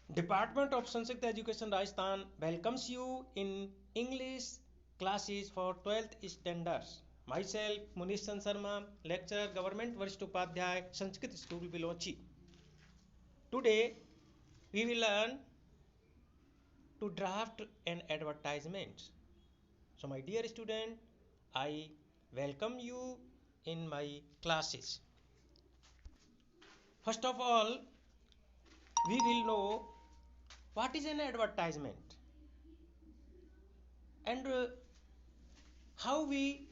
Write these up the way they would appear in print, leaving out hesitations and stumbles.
Department of Sanskrit Education Rajasthan welcomes you in English classes for 12th standards. Myself, Munish Sharma, lecturer, Government Varisht Upadhyay, Sanskrit School, Bilochi. Today, we will learn to draft an advertisement. So, my dear student, I welcome you in my classes. First of all, we will know what is an advertisement and how we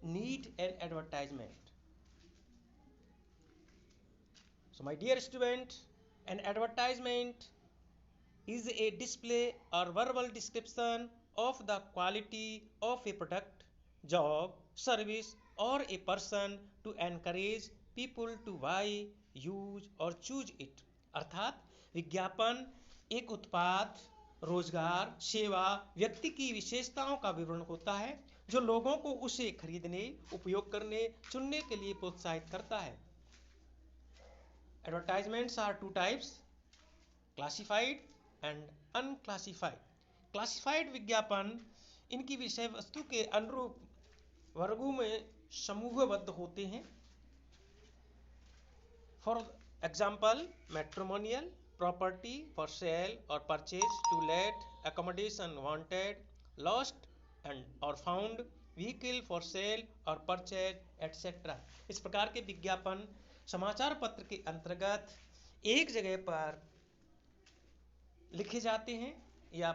need an advertisement. So my dear student, an advertisement is a display or verbal description of the quality of a product, job, service or a person to encourage people to buy, use or choose it. अर्थात विज्ञापन एक उत्पाद, रोजगार, सेवा, व्यक्ति की विशेषताओं का विवरण होता है जो लोगों को उसे खरीदने, उपयोग करने, चुनने के लिए प्रोत्साहित करता है. Advertisements are two types, classified and unclassified. Classified विज्ञापन इनकी विषय वस्तु के अनुरूप वर्गों में समूहबद्ध होते हैं. For example, matrimonial, property for sale और purchase, to let, accommodation wanted, lost and और फाउंड, व्हीकल फॉर सेल और परचेज एटसेट्रा. इस प्रकार के विज्ञापन समाचार पत्र के अंतर्गत एक जगह पर लिखे जाते हैं या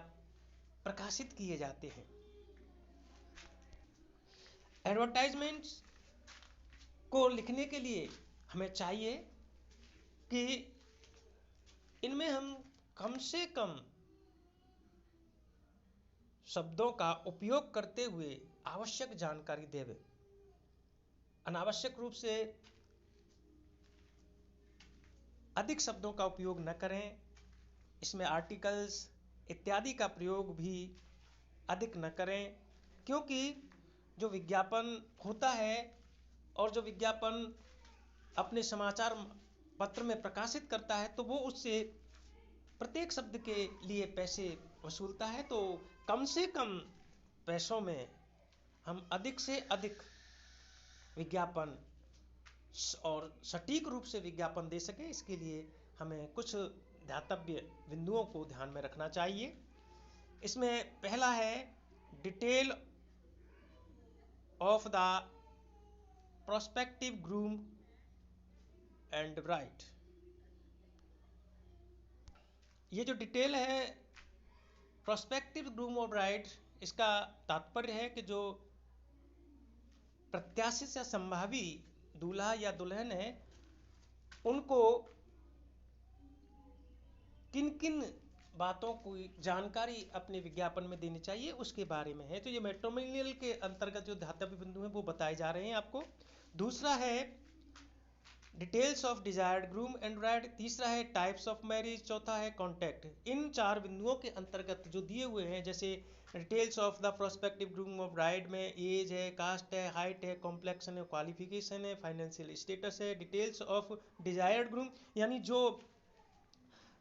प्रकाशित किए जाते हैं. एडवर्टाइजमेंट्स को लिखने के लिए हमें चाहिए कि इनमें हम कम से कम शब्दों का उपयोग करते हुए आवश्यक जानकारी देवें. अनावश्यक रूप से अधिक शब्दों का उपयोग न करें. इसमें आर्टिकल्स इत्यादि का प्रयोग भी अधिक न करें, क्योंकि जो विज्ञापन होता है और जो विज्ञापन अपने समाचार पत्र में प्रकाशित करता है तो वो उससे प्रत्येक शब्द के लिए पैसे वसूलता है. तो कम से कम पैसों में हम अधिक से अधिक विज्ञापन और सटीक रूप से विज्ञापन दे सके, इसके लिए हमें कुछ ध्यातव्य बिंदुओं को ध्यान में रखना चाहिए. इसमें पहला है detail of the prospective groom and bride. ये जो डिटेल है प्रोस्पेक्टिव ग्रूम और ब्राइड, इसका तात्पर्य है कि जो प्रत्याशित या संभावी दूल्हा या दुल्हन है उनको किन किन बातों की जानकारी अपने विज्ञापन में देनी चाहिए उसके बारे में है. तो ये मैट्रिमोनियल के अंतर्गत जो ध्यातव्य बिंदु हैं वो बताए जा रहे हैं आपको. दूसरा है details of desired groom and bride. तीसरा है टाइप्स ऑफ मैरिज. चौथा है कॉन्टैक्ट. इन चार बिंदुओं के अंतर्गत जो दिए हुए हैं, जैसे details of the prospective groom of bride में एज है, कास्ट है, हाइट है, कॉम्प्लेक्शन है, क्वालिफिकेशन है, फाइनेंशियल स्टेटस है. डिटेल्स ऑफ डिजायर्ड ग्रूम यानी जो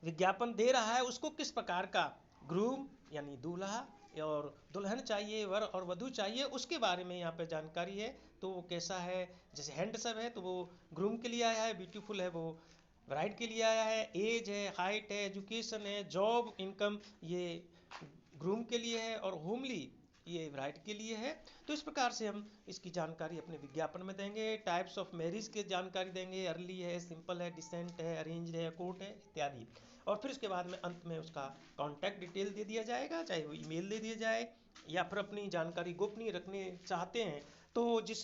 विज्ञापन दे रहा है उसको किस प्रकार का ग्रूम यानी दूल्हा और दुल्हन चाहिए, वर और वधू चाहिए, उसके बारे में यहाँ पे जानकारी है. तो वो कैसा है, जैसे हैंडसम है तो वो ग्रूम के लिए आया है, ब्यूटीफुल है वो ब्राइड के लिए आया है, एज है, हाइट है, एजुकेशन है, जॉब, इनकम ये ग्रूम के लिए है और होमली ये ब्राइड के लिए है. तो इस प्रकार से हम इसकी जानकारी अपने विज्ञापन में देंगे. टाइप्स ऑफ मैरिज की जानकारी देंगे, अर्ली है, सिंपल है, डिसेंट है, अरेंज्ड है, कोर्ट है इत्यादि. और फिर उसके बाद में अंत में उसका कॉन्टैक्ट डिटेल दे दिया जाएगा, चाहे वो ईमेल दे दिया जाए या फिर अपनी जानकारी गोपनीय रखने चाहते हैं तो जिस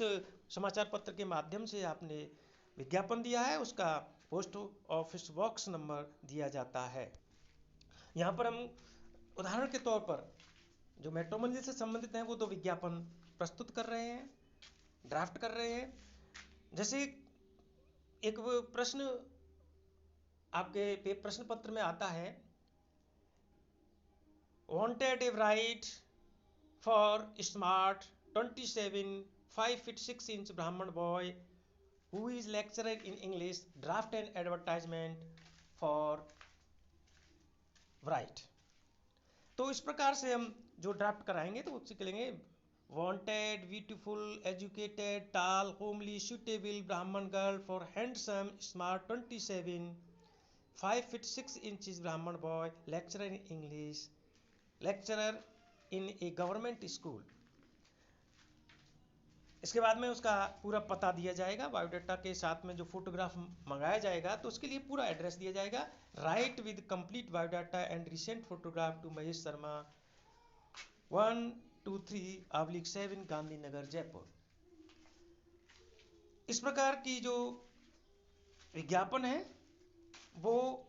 समाचार पत्र के माध्यम से आपने विज्ञापन दिया है उसका पोस्ट ऑफिस बॉक्स नंबर दिया जाता है. यहाँ पर हम उदाहरण के तौर पर जो मैट्रिमोनियल से संबंधित हैं वो दो विज्ञापन प्रस्तुत कर रहे हैं, ड्राफ्ट कर रहे हैं. जैसे एक प्रश्न आपके प्रश्न पत्र में आता है, wanted A bride for smart 27 5 feet 6 inch ब्राह्मण boy who is lecturer in English, draft an advertisement for right. तो इस प्रकार से हम जो ड्राफ्ट कराएंगे तो उससे कहेंगे वांटेड ब्यूटीफुल एजुकेटेड टाल होमली सुटेबल ब्राह्मण girl for handsome smart 27 5 feet 6 inches ब्राह्मण boy lecturer in English lecturer in A government school. इसके बाद में उसका पूरा पता दिया जाएगा, बायोडाटा के साथ में जो फोटोग्राफ मंगाया जाएगा तो उसके लिए पूरा एड्रेस दिया जाएगा। Write with complete biodata and recent photograph to Mahesh Sharma 123/7 Gandhinagar Jaipur. इस प्रकार की जो विज्ञापन है वो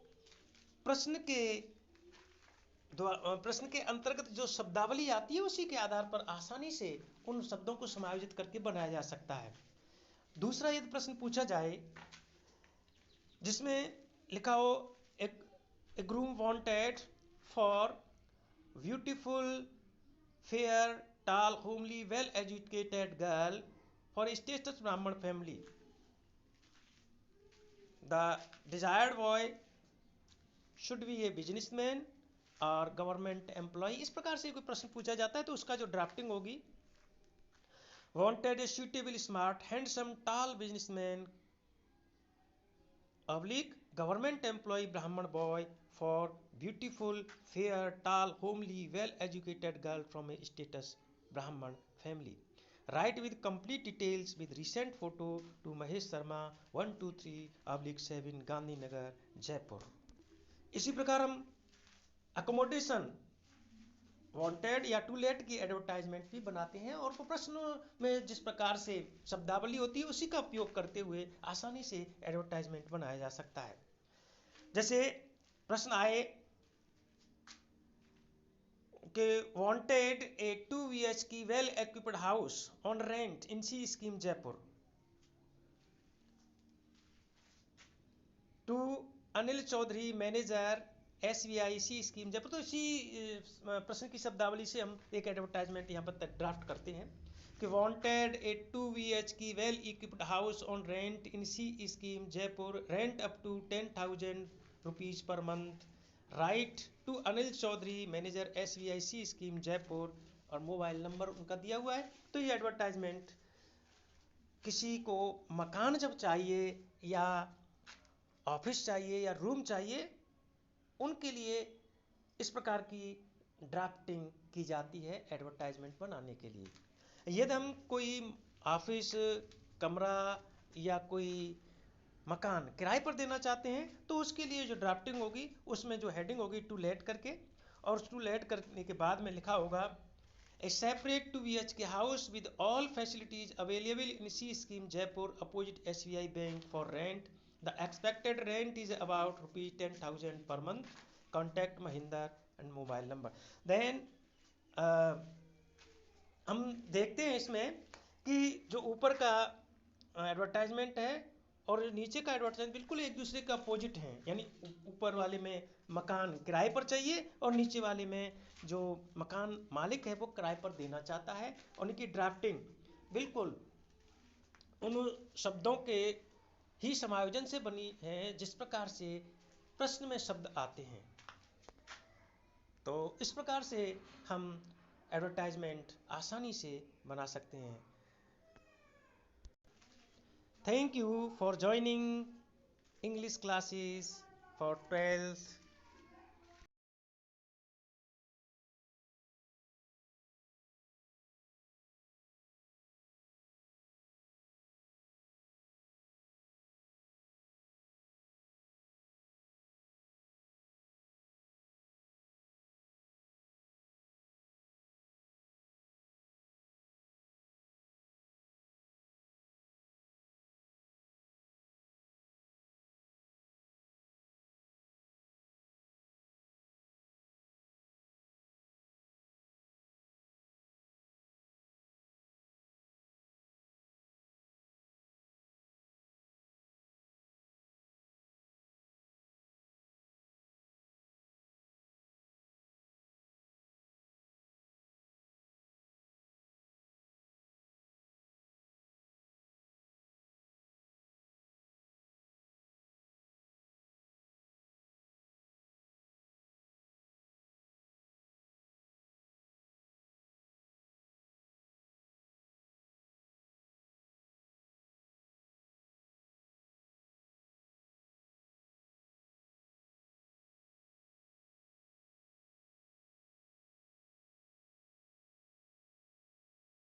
प्रश्न के अंतर्गत जो शब्दावली आती है उसी के आधार पर आसानी से उन शब्दों को समायोजित करके बनाया जा सकता है। दूसरा यदि प्रश्न पूछा जाए जिसमें लिखा हो a groom wanted for beautiful fair tall homely well educated girl for status Brahmin family, the desired boy should be a businessman और गवर्नमेंट एम्प्लॉय। इस प्रकार से कोई प्रश्न पूछा जाता है तो उसका जो ड्राफ्टिंग होगी wanted a suitable smart handsome tall businessman oblique government employ Brahmin boy for beautiful fair tall homely well educated girl from a status Brahmin family. Write with complete details with recent photo to Mahesh Sharma 123/7 Gandhinagar Jaipur. इसी प्रकार हम accommodation wanted या to let की advertisement भी बनाते हैं और प्रश्न में जिस प्रकार से शब्दावली होती है उसी का उपयोग करते हुए आसानी से एडवर्टाइजमेंट बनाया जा सकता है। जैसे प्रश्न आए कि wanted a 2 BHK well equipped house on rent in C scheme Jaipur to Anil Chaudhary manager SBIC scheme Jaipur. तो इसी प्रश्न की शब्दावली से हम एक एडवर्टाइजमेंट यहाँ पर ड्राफ्ट करते हैं कि wanted a 2 BHK well equipped house on rent in C scheme Jaipur rent up to 10,000 rupees per month write to Anil Chaudhary manager SBIC scheme Jaipur और मोबाइल नंबर उनका दिया हुआ है। तो ये एडवर्टाइजमेंट किसी को मकान जब चाहिए या ऑफिस चाहिए या रूम चाहिए उनके लिए इस प्रकार की ड्राफ्टिंग की जाती है एडवर्टाइजमेंट बनाने के लिए। यदि हम कोई ऑफिस कमरा या कोई मकान किराए पर देना चाहते हैं तो उसके लिए जो ड्राफ्टिंग होगी उसमें जो हेडिंग होगी टू लेट करके और टू लेट करने के बाद में लिखा होगा a separate 2 BHK house with all facilities available in C scheme Jaipur opposite SBI bank for rent the expected rent is about ₹10,000 per month contact Mahinder and mobile number. Then हम देखते हैं इसमें कि जो ऊपर का एडवर्टाइजमेंट है और नीचे का एडवर्टाइजमेंट बिल्कुल एक दूसरे का अपोजिट है, यानी ऊपर वाले में मकान किराए पर चाहिए और नीचे वाले में जो मकान मालिक है वो किराए पर देना चाहता है और उनकी ड्राफ्टिंग बिल्कुल उन शब्दों के ही समायोजन से बनी है जिस प्रकार से प्रश्न में शब्द आते हैं। तो इस प्रकार से हम एडवर्टाइजमेंट आसानी से बना सकते हैं। Thank you for joining English classes for 12th